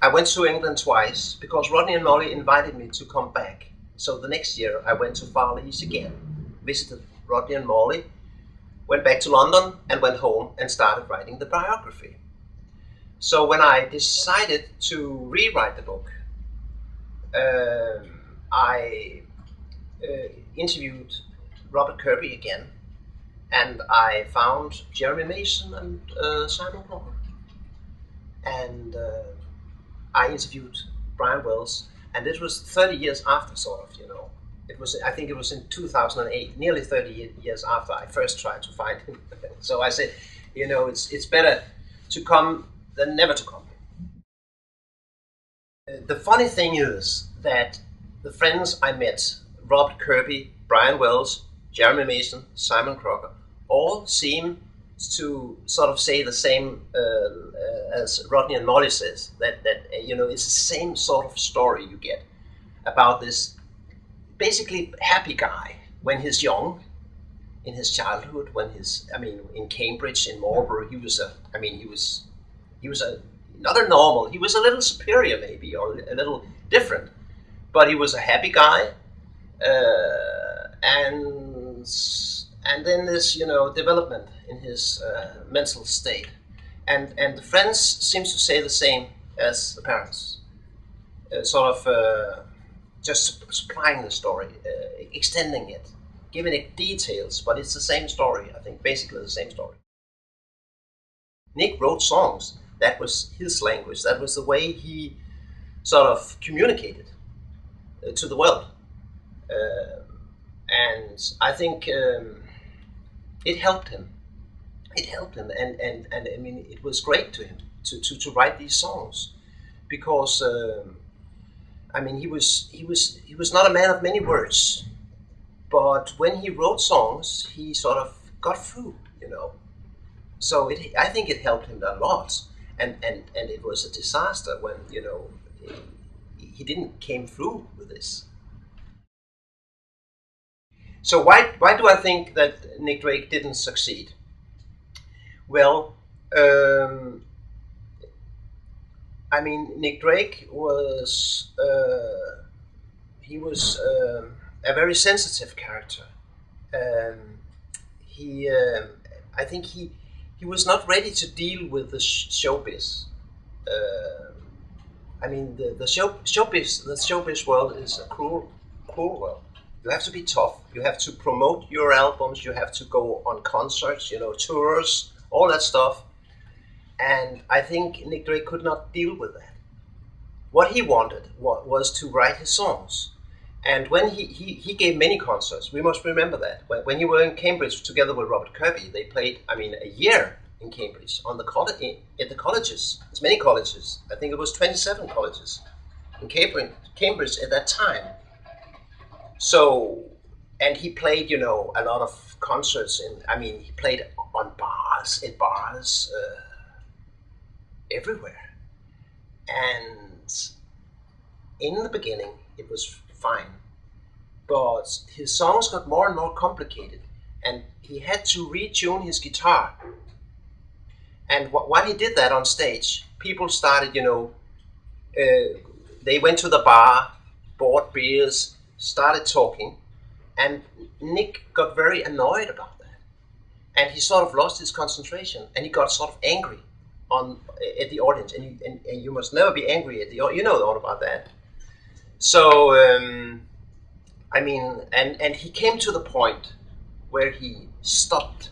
I went to England twice because Rodney and Molly invited me to come back. So the next year I went to Far East again, visited Rodney and Molly, went back to London and went home and started writing the biography. So when I decided to rewrite the book, I interviewed Robert Kirby again, and I found Jeremy Mason and Simon Crocker. And I interviewed Brian Wells, and this was 30 years after, sort of, you know. It was, I think it was in 2008, nearly 30 years after I first tried to find him. So I said, you know, it's better to come than never to come. The funny thing is that the friends I met, Robert Kirby, Brian Wells, Jeremy Mason, Simon Crocker, all seem to sort of say the same as Rodney and Molly says, that you know, it's the same sort of story you get about this basically happy guy when he's young, in his childhood, when he's, I mean, in Cambridge, in Marlborough, he was not a normal, he was a little superior maybe, or a little different, but he was a happy guy, and then this, you know, development in his mental state, and the friends seems to say the same as the parents, just supplying the story, extending it, giving it details, but it's the same story, I think, basically the same story. Nick wrote songs, that was his language, that was the way he sort of communicated to the world. And I think it helped him. It helped him, and I mean, it was great to him to write these songs, because I mean, he was not a man of many words, but when he wrote songs, he sort of got through, you know. So I think it helped him a lot, and it was a disaster when, you know, he didn't came through with this. So why do I think that Nick Drake didn't succeed? Well, I mean, Nick Drake was a very sensitive character. I think he was not ready to deal with the showbiz. I mean, the showbiz world is a cruel world. You have to be tough. You have to promote your albums. You have to go on concerts, you know, tours, all that stuff. And I think Nick Drake could not deal with that. What he wanted was to write his songs. And when he gave many concerts, we must remember that. When he were in Cambridge together with Robert Kirby, they played, I mean, a year in Cambridge on the at the colleges. There's many colleges. I think it was 27 colleges in Cambridge at that time. So, and he played, you know, a lot of concerts he played on bars, everywhere. And in the beginning, it was fine. But his songs got more and more complicated, and he had to retune his guitar. And while he did that on stage, people started, you know, they went to the bar, bought beers, started talking, and Nick got very annoyed about that. And he sort of lost his concentration, and he got sort of angry at the audience. And you must never be angry at the audience. You know all about that. So, I mean, and he came to the point where he stopped,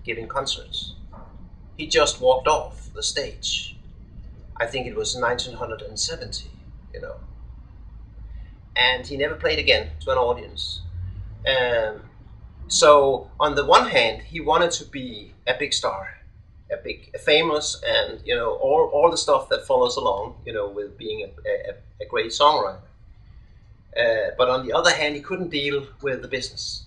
giving concerts. He just walked off the stage. I think it was 1970, you know. And he never played again to an audience. So on the one hand, he wanted to be a big star, a famous, and, you know, all the stuff that follows along, you know, with being a great songwriter. But on the other hand, he couldn't deal with the business.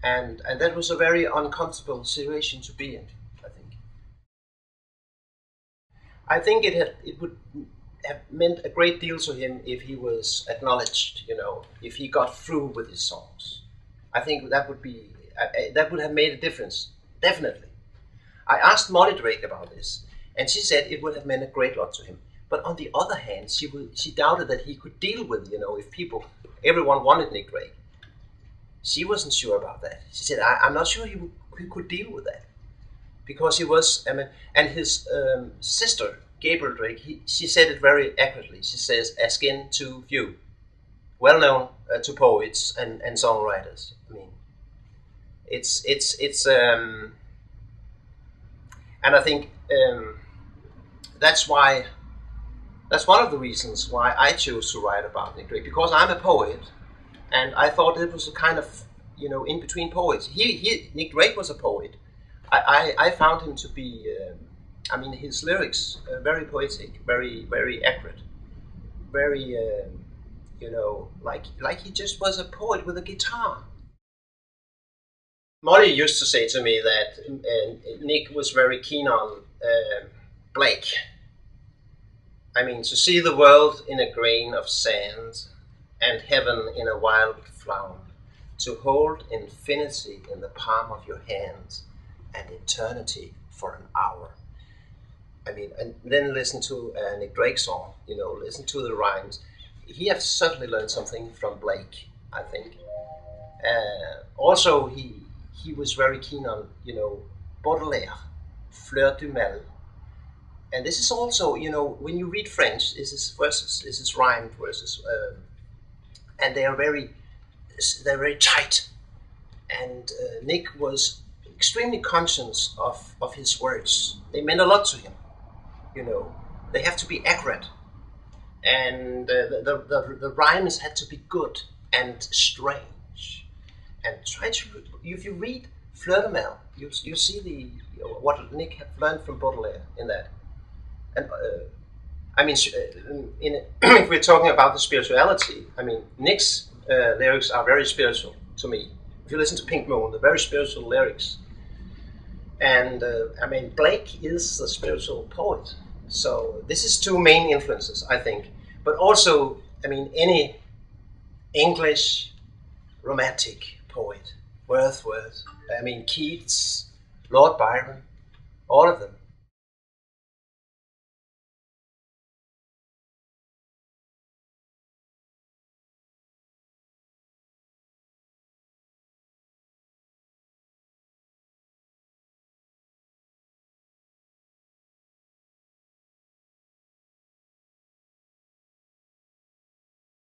And that was a very uncomfortable situation to be in, I think. I think it would have meant a great deal to him if he was acknowledged, you know, if he got through with his songs. I think that would have made a difference, definitely. I asked Molly Drake about this, And she said it would have meant a great lot to him. But on the other hand, she doubted that he could deal with, if everyone wanted Nick Drake. She wasn't sure about that. She said, I'm not sure he could deal with that. Because he was, and his sister, Gabriel Drake, she said it very accurately. She says, a skin too few. Well known to poets and songwriters. I mean, it's and I think that's one of the reasons why I chose to write about Nick Drake, because I'm a poet, and I thought it was a kind of, in between poets. Nick Drake was a poet. I found him to be, his lyrics very poetic, very very accurate, very like he just was a poet with a guitar. Molly used to say to me that Nick was very keen on Blake. To see the world in a grain of sand and heaven in a wild flower, to hold infinity in the palm of your hand and eternity for an hour. And then listen to a Nick Drake song, listen to the rhymes. He has certainly learned something from Blake, I think. Also, he was very keen on, Baudelaire, Fleur du Mal. And this is also, when you read French, this is verses, this is rhymed verses, and they're very tight. And Nick was extremely conscious of his words. They meant a lot to him. They have to be accurate, and the rhymes had to be good and strange. And if you read Fleur de Mal, you see what Nick had learned from Baudelaire in that. And if we're talking about the spirituality, Nick's lyrics are very spiritual to me. If you listen to Pink Moon, they're very spiritual lyrics. And Blake is a spiritual poet. So this is two main influences, I think. But also, any English romantic poet, Wordsworth, Keats, Lord Byron, all of them.